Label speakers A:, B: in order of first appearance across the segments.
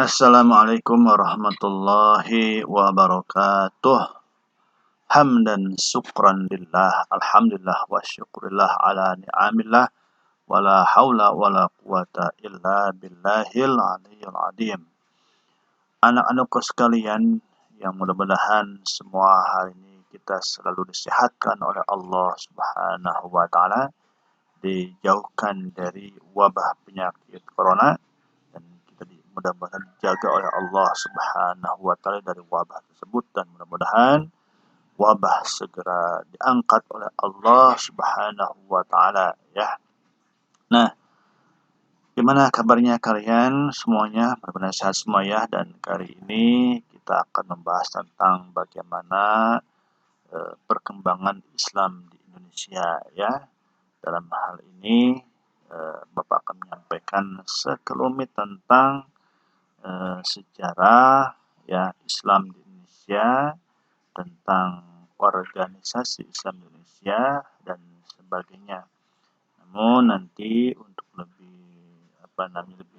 A: Assalamualaikum warahmatullahi wabarakatuh. Hamdan syukran lillah. Alhamdulillah wa syukurillah ala ni'amillah. Wala hawla wala quwata illa billahil aliyyil azim. Anak-anakku sekalian yang mudah-mudahan semua hari ini kita selalu disehatkan oleh Allah Subhanahu wa taala, dijauhkan dari wabah penyakit corona, dan kita mudah-mudahan dijaga oleh Allah Subhanahu wa taala dari wabah tersebut, dan mudah-mudahan wabah segera diangkat oleh Allah Subhanahu wa taala ya. Nah, gimana kabarnya kalian semuanya? Mudah-mudahan sehat semua ya. Dan kali ini kita akan membahas tentang bagaimana perkembangan Islam di Indonesia ya. Dalam hal ini Bapak akan menyampaikan sekelumit tentang sejarah ya Islam di Indonesia, tentang organisasi Islam di Indonesia dan sebagainya. Namun nanti untuk lebih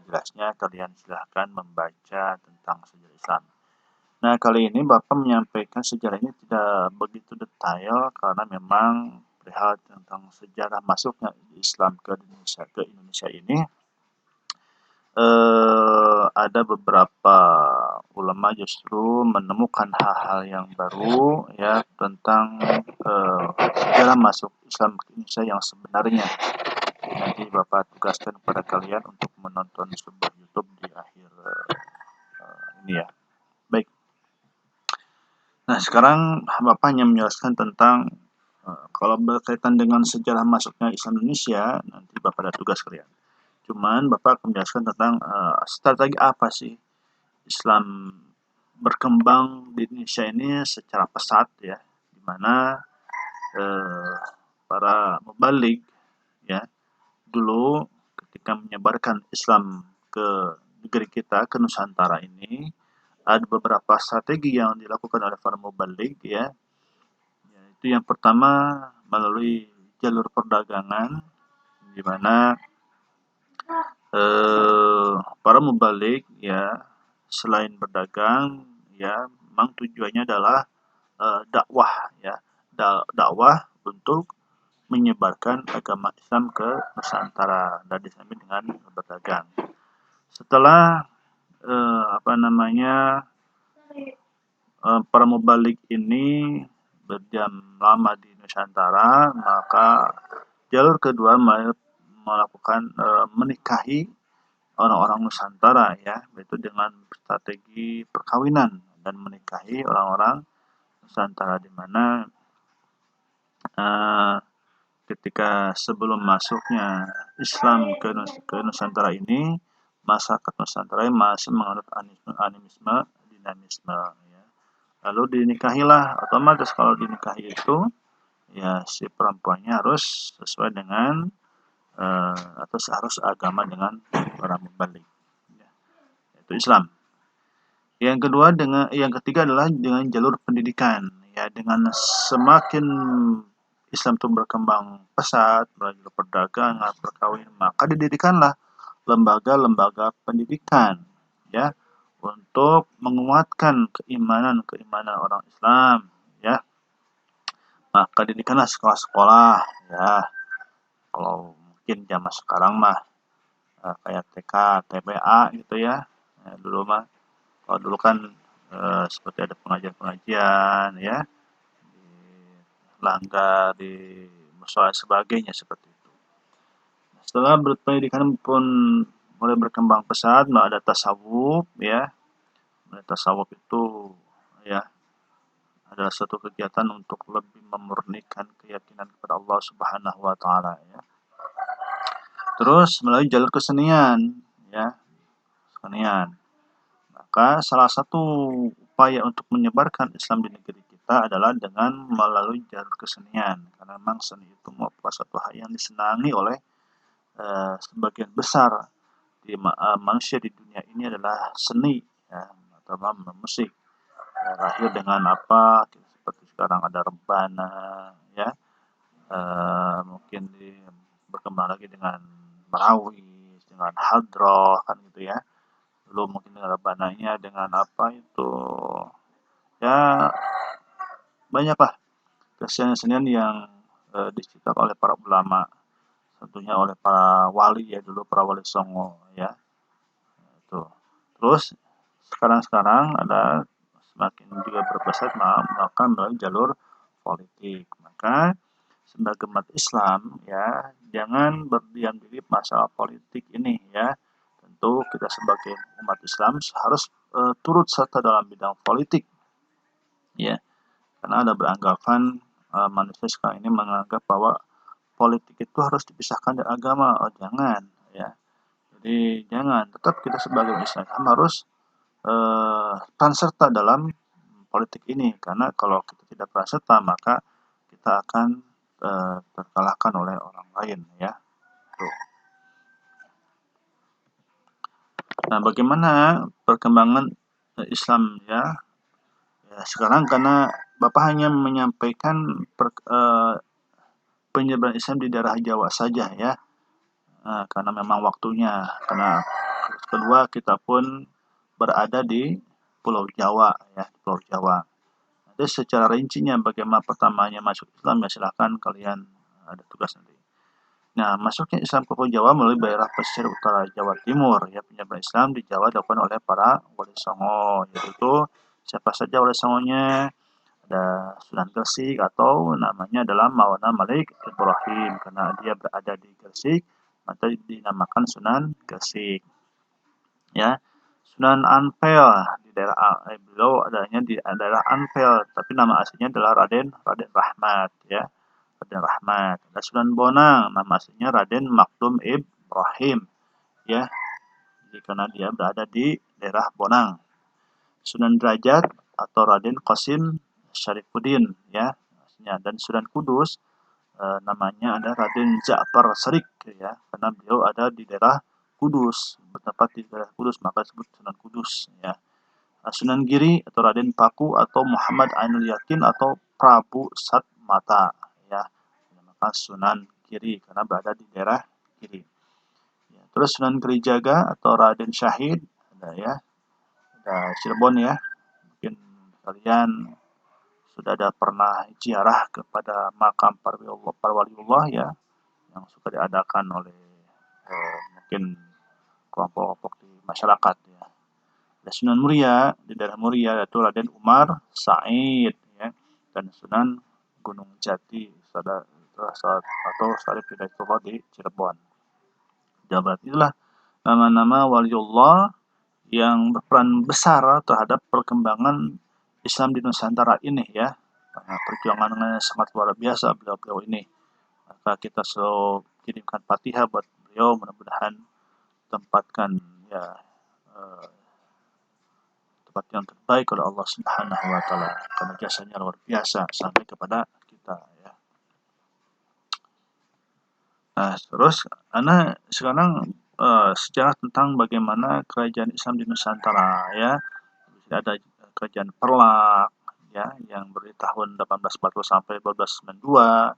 A: jelasnya kalian silahkan membaca tentang sejarah Islam. Nah, kali ini Bapak menyampaikan sejarah ini tidak begitu detail karena memang perihal tentang sejarah masuknya Islam ke Indonesia ini ada beberapa ulama justru menemukan hal-hal yang baru ya tentang sejarah masuk Islam ke Indonesia yang sebenarnya. Nanti Bapak tugaskan kepada kalian untuk menonton sebuah YouTube di akhir ini ya. Baik. Nah, sekarang Bapak hanya menjelaskan tentang kalau berkaitan dengan sejarah masuknya Islam Indonesia, nanti Bapak ada tugas kalian. Cuman Bapak akan menjelaskan tentang strategi apa sih Islam berkembang di Indonesia ini secara pesat ya, di mana para mubalik ya dulu ketika menyebarkan Islam ke negeri kita, ke Nusantara ini, ada beberapa strategi yang dilakukan oleh para mubalik ya. Yaitu yang pertama melalui jalur perdagangan, di mana para mubalik ya selain berdagang ya memang tujuannya adalah dakwah ya, dakwah untuk menyebarkan agama Islam ke Nusantara dan disambi dengan berdagang. Setelah para mubalik ini berdiam lama di Nusantara, maka jalur kedua melakukan menikahi orang-orang Nusantara ya, yaitu dengan strategi perkawinan dan menikahi orang-orang Nusantara, di mana ketika sebelum masuknya Islam ke Nusantara ini, masyarakat Nusantara masih menganut animisme, dinamisme ya. Lalu dinikahilah, otomatis kalau dinikahi itu ya si perempuannya harus sesuai dengan atau seharus agama dengan orang mubalik ya, yaitu Islam. Yang ketiga adalah dengan jalur pendidikan ya, dengan semakin Islam itu berkembang pesat melalui perdagangan, perkawinan, maka didirikanlah lembaga-lembaga pendidikan ya untuk menguatkan keimanan orang Islam ya. Maka didirikanlah sekolah-sekolah ya. Kalau mungkin zaman sekarang mah kayak TK, TPA gitu ya. Dulu mah, kalau dulu kan seperti ada pengajian-pengajian ya, di langgar, di musola sebagainya seperti itu. Setelah berpendidikan pun mulai berkembang pesat, ada tasawuf ya. Tasawuf itu ya adalah suatu kegiatan untuk lebih memurnikan keyakinan kepada Allah Subhanahu wa taala ya. Terus melalui jalur kesenian ya, kesenian. Maka salah satu upaya untuk menyebarkan Islam di negeri kita adalah dengan melalui jalur kesenian, karena memang seni itu merupakan suatu hal yang disenangi oleh sebagian besar manusia di dunia ini adalah seni ya, atau musik. Lahir dengan apa? Seperti sekarang ada rebana ya, mungkin berkembang lagi dengan marawis, dengan hadroh kan gitu ya. dulu mungkin dengan rebananya, dengan apa itu, ya banyaklah kesenian-kesenian yang diciptakan oleh para ulama, tentunya oleh para wali ya dulu, para wali songo ya itu. Terus sekarang-sekarang ada semakin juga berpesat melakukan melalui jalur politik. Maka sebagai umat Islam ya jangan berdiam diri masalah politik ini ya. Tentu kita sebagai umat Islam harus turut serta dalam bidang politik ya. Karena ada beranggapan manusia sekarang ini menganggap bahwa politik itu harus dipisahkan dari agama. Oh jangan ya. Jadi jangan, tetap kita sebagai Islam harus peran serta dalam politik ini, karena kalau kita tidak peran serta maka kita akan terkalahkan oleh orang lain ya. Tuh. Nah, bagaimana perkembangan Islam ya? Ya sekarang karena Bapak hanya menyampaikan penyebaran Islam di daerah Jawa saja ya. Nah, karena memang waktunya. Karena kedua kita pun berada di Pulau Jawa ya, Pulau Jawa. Jadi secara rincinya bagaimana pertamanya masuk Islam ya silahkan kalian ada tugas nanti. Nah, masuknya Islam ke Pulau Jawa melalui daerah pesisir utara Jawa Timur ya, penyebaran Islam di Jawa dilakukan oleh para wali songo, yaitu siapa saja wali songonya, ada Sunan Gresik atau namanya adalah Maulana Malik Ibrahim, karena dia berada di Gresik maka dinamakan Sunan Gresik ya. Sunan Ampel di daerah beliau adanya di daerah Ampel, tapi nama aslinya adalah Raden Rahmat ya. Raden Rahmat. Ada Sunan Bonang, nama aslinya Raden Makdum Ibrahim ya. Jadi karena dia berada di daerah Bonang. Sunan Derajat atau Raden Qasim Syarifuddin ya. Dan Sunan Kudus namanya ada Raden Ja'far Sharik ya, karena beliau ada di daerah Kudus, bertempat di daerah Kudus maka disebut Sunan Kudus ya. Sunan Giri atau Raden Paku atau Muhammad Ainul Yakin atau Prabu Satmata ya, dinamakan Sunan Giri karena berada di daerah Giri ya. Terus Sunan Kalijaga atau Raden Syahid ada ya, ada Cirebon ya, mungkin kalian sudah ada pernah ziarah kepada makam para waliullah ya, yang suka diadakan oleh mungkin kelompok-kelompok di masyarakat ya. Ada Sunan Muria di daerah Muria yaitu Raden Umar Said ya, dan Sunan Gunung Jati atau Syarif Hidayatullah di Cirebon, Jawa Barat. Itulah nama-nama waliullah yang berperan besar terhadap perkembangan Islam di Nusantara ini ya. Karena perjuangannya sangat luar biasa beliau-beliau ini. Maka kita selalu kirimkan Fatihah buat beliau, mudah-mudahan tempatkan ya tempat yang terbaik oleh Allah Subhanahu wa taala, karena jasanya luar biasa sampai kepada kita ya. Nah, terus karena sekarang sejarah tentang bagaimana kerajaan Islam di Nusantara ya. Ada kerajaan Perlak ya yang berdiri tahun 1840 sampai 1292.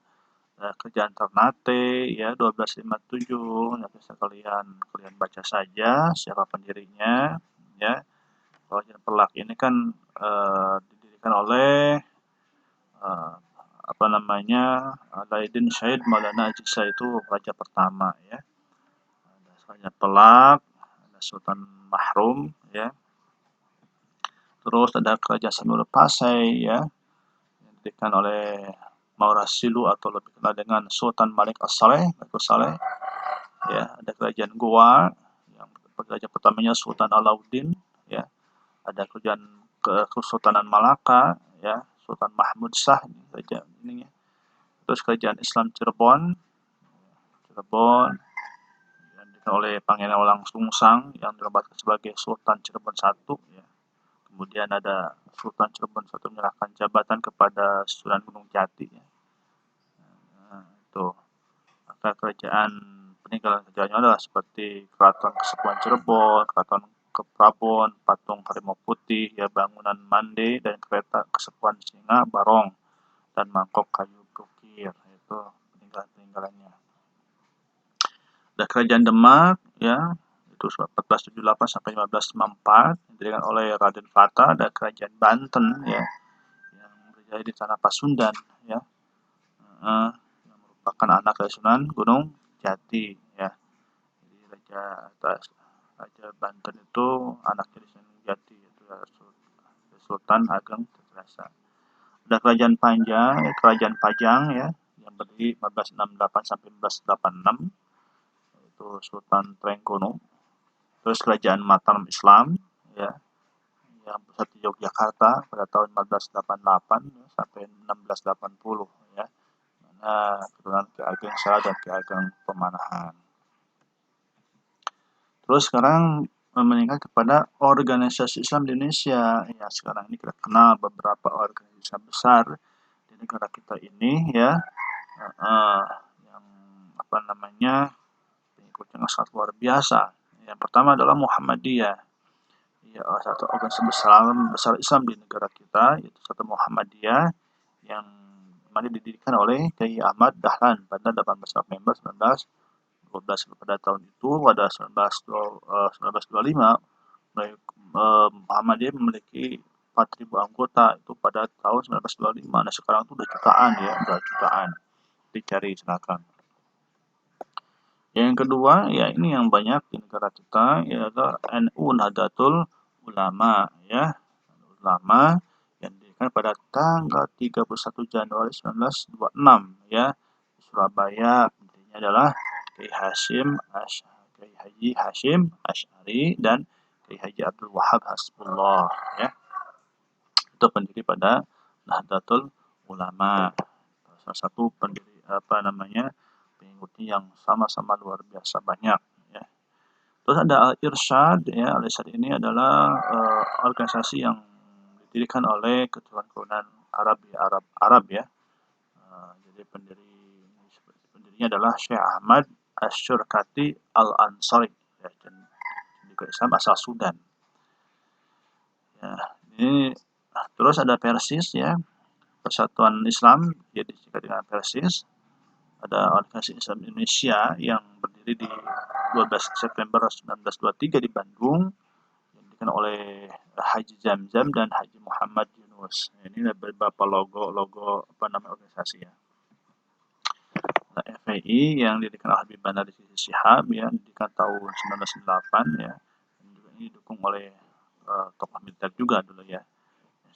A: Kerjaan Ternate ya 1257 ya, bisa kalian baca saja siapa pendirinya ya. Kerajaan Perlak ini kan didirikan oleh Alaidin Syahid Maulana Ajisa, itu raja pertama ya. Ada Kerajaan Perlak, ada Sultan Mahrum ya. Terus ada Kerajaan Sanur Pasai ya, yang didirikan oleh Maurasilu atau lebih dikenal dengan Sultan Malik As-Saleh, ya. Ada Kerajaan Goa yang raja pertamanya Sultan Alauddin ya. Ada Kerajaan Kesultanan Malaka ya, Sultan Mahmud Shah ini raja ini ya. Terus Kerajaan Islam Cirebon yang didirikan oleh Pangeran Walangsung Sang yang dinobatkan sebagai Sultan Cirebon I ya. Kemudian ada Sultan Cirebon I menyerahkan jabatan kepada Sunan Gunung Jati ya. Nah, itu. Maka kerajaan peninggalan kerajaannya adalah seperti Keraton Kesepuhan Cirebon, Keraton Keprabon, Patung Harimau Putih, ya, bangunan Mande, dan kereta Kesepuhan Singa Barong, dan mangkok kayu bukir. Itu peninggalan-peninggalannya. Ada Kerajaan Demak, ya, itu 1478 sampai 1554, didirikan oleh Raden Fata dan Kerajaan Banten ya, yang berjaya di tanah Pasundan ya, yang merupakan anak dari Sunan Gunung Jati ya. Jadi Raja Banten itu anak dari Sunan Jati, itu Sultan Ageng Tirtasa. Ada Kerajaan Pajang ya, yang berdiri 1568 sampai 1586, itu Sultan Trenggono. Terus Kerajaan Mataram Islam ya, yang pusat di Yogyakarta pada tahun 1588 sampai 1680 ya. Mana keturunan Ki Ageng Sala dan Ki Ageng Pemanahan. Terus sekarang meningkat kepada organisasi Islam di Indonesia. Ya, sekarang ini kita kenal beberapa organisasi besar di negara kita ini ya, yang pengikutnya sangat luar biasa. Yang pertama adalah Muhammadiyah. Ya, satu organisasi besar Islam di negara kita, yaitu satu Muhammadiyah yang mana didirikan oleh Kiai Ahmad Dahlan pada 18 November 1912. Pada tahun itu pada 1925 Muhammadiyah memiliki 4.000 anggota itu pada tahun 1925. Nah sekarang itu udah jutaan dicari silakan. Yang kedua ya ini yang banyak di negara kita yaitu NU Nahdlatul Ulama ya, Ulama yang didirikan pada tanggal 31 Januari 1926 ya, di Surabaya. Pendirinya adalah Kiai Haji Hashim Asy'ari dan Kiai Haji Abdul Wahab Hasbullah ya. Itu pendiri pada Nahdlatul Ulama. Salah satu pendiri pengikutnya yang sama-sama luar biasa banyak ya. Terus ada Al-Irsyad ya, Al-Irsyad ini adalah organisasi yang didirikan oleh keturunan Arab ya. Jadi pendirinya adalah Syekh Ahmad Asy-Syurkati Al-Ansari ya, dan juga Islam asal Sudan. Ya, ini terus ada Persis ya, Persatuan Islam jadi disingkat dengan Persis. Ada organisasi Islam Indonesia yang berdiri di 12 September 1923 di Bandung, yang didirikan oleh Haji Zamzam dan Haji Muhammad Yunus. Ini beberapa logo organisasi ya. Nah, FPI yang didirikan oleh Habib Bandar Rizik Syihab ya, didirikan tahun 1998 ya. Dan juga ini didukung oleh tokoh militer juga dulu ya.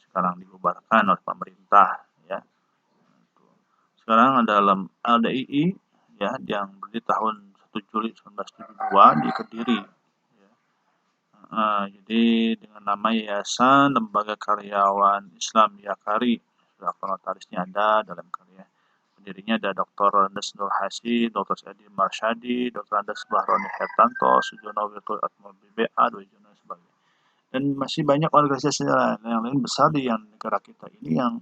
A: Sekarang dibubarkan oleh pemerintah ya. Sekarang ada LDII ya, yang berdiri tahun 1 Juli 1972 di Kediri ya. Jadi dengan nama Yayasan Lembaga Karyawan Islam Yakari, notarisnya ada dalam karya. Pendirinya ada Dr. Andes Nur Hasi, Dr. Edi Marsyadi, Dr. Andes Bahroni Hertanto, Sujono Wirtul Atmo BBA, dan sebagainya. Dan masih banyak organisasi yang lain besar di yang negara kita ini yang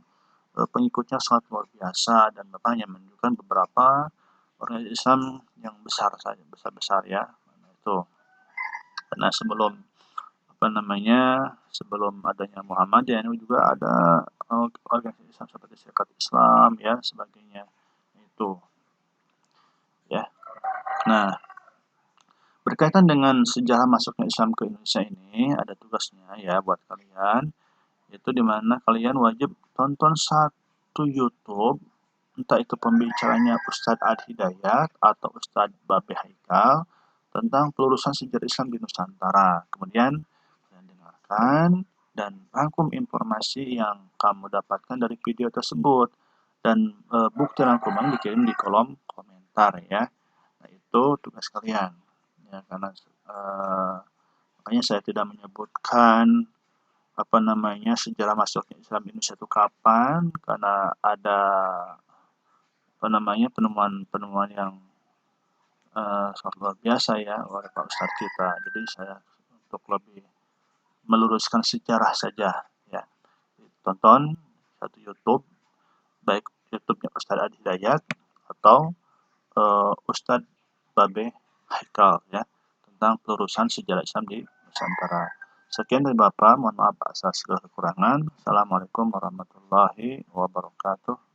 A: pengikutnya sangat luar biasa, dan Bapak hanya menunjukkan beberapa organisasi Islam yang besar ya. Nah, itu karena sebelum adanya Muhammadiyah ini juga ada organisasi Islam seperti Serikat Islam ya sebagainya itu ya. Nah, berkaitan dengan sejarah masuknya Islam ke Indonesia ini ada tugasnya ya buat kalian, itu dimana kalian wajib tonton satu YouTube, entah itu pembicaranya Ustadz Adi Hidayat atau Ustadz Babe Haikal tentang pelurusan sejarah Islam di Nusantara. Kemudian kalian dengarkan dan rangkum informasi yang kamu dapatkan dari video tersebut, dan bukti rangkuman dikirim di kolom komentar ya. Nah itu tugas kalian ya, karena makanya saya tidak menyebutkan sejarah masuknya Islam Indonesia itu kapan, karena ada penemuan yang sangat luar biasa ya oleh Pak Ustadz kita. Jadi saya untuk lebih meluruskan sejarah saja ya, tonton satu YouTube, baik YouTube-nya Ustadz Adi Hidayat atau Ustadz Babe Haikal ya, tentang pelurusan sejarah Islam di Nusantara. Sekian dari Bapak, mohon maaf atas segala kekurangan. Assalamualaikum warahmatullahi wabarakatuh.